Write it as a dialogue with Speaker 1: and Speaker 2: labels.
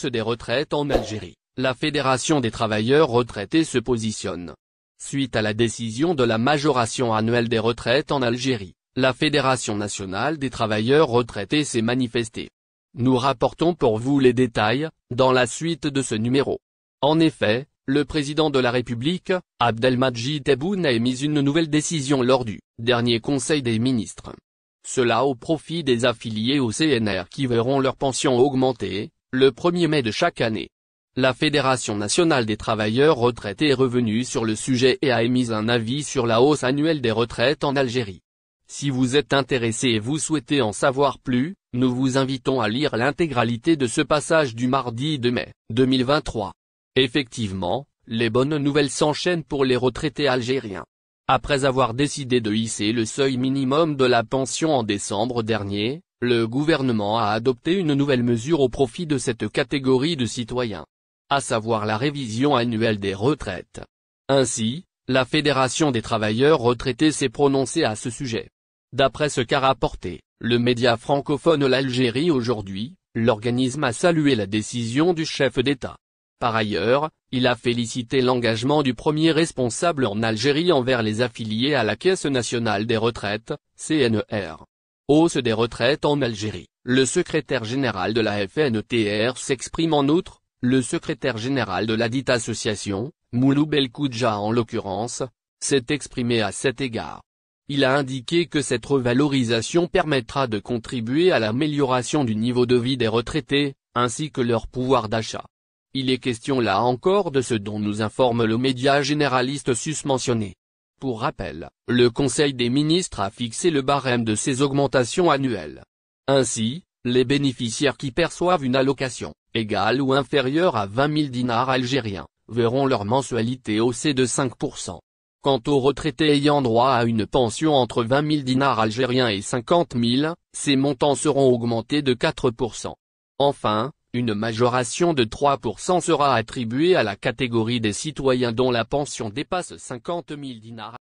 Speaker 1: hausse des retraites en Algérie, la Fédération des travailleurs retraités se positionne. Suite à la décision de la majoration annuelle des retraites en Algérie, la Fédération nationale des travailleurs retraités s'est manifestée. Nous rapportons pour vous les détails, dans la suite de ce numéro. En effet, le président de la République, Abdelmadjid Tebboune a émis une nouvelle décision lors du dernier Conseil des ministres. Cela au profit des affiliés au CNR qui verront leur pension augmenter, le 1er mai de chaque année. La Fédération nationale des travailleurs retraités est revenue sur le sujet et a émis un avis sur la hausse annuelle des retraites en Algérie. Si vous êtes intéressé et vous souhaitez en savoir plus, nous vous invitons à lire l'intégralité de ce passage du mardi 2 mai 2023. Effectivement, les bonnes nouvelles s'enchaînent pour les retraités algériens. Après avoir décidé de hisser le seuil minimum de la pension en décembre dernier, le gouvernement a adopté une nouvelle mesure au profit de cette catégorie de citoyens, à savoir la révision annuelle des retraites. Ainsi, la Fédération des travailleurs retraités s'est prononcée à ce sujet. D'après ce qu'a rapporté le média francophone L'Algérie aujourd'hui, l'organisme a salué la décision du chef d'État. Par ailleurs, il a félicité l'engagement du premier responsable en Algérie envers les affiliés à la Caisse nationale des retraites, CNR. Hausse des retraites en Algérie. Le secrétaire général de la FNTR s'exprime en outre, le secrétaire général de la dite association, Moulou Belkoudja en l'occurrence, s'est exprimé à cet égard. Il a indiqué que cette revalorisation permettra de contribuer à l'amélioration du niveau de vie des retraités, ainsi que leur pouvoir d'achat. Il est question là encore de ce dont nous informe le média généraliste susmentionné. Pour rappel, le Conseil des ministres a fixé le barème de ces augmentations annuelles. Ainsi, les bénéficiaires qui perçoivent une allocation, égale ou inférieure à 20 000 dinars algériens, verront leur mensualité haussée de 5%. Quant aux retraités ayant droit à une pension entre 20 000 dinars algériens et 50 000, ces montants seront augmentés de 4%. Enfin, une majoration de 3% sera attribuée à la catégorie des citoyens dont la pension dépasse 50 000 dinars.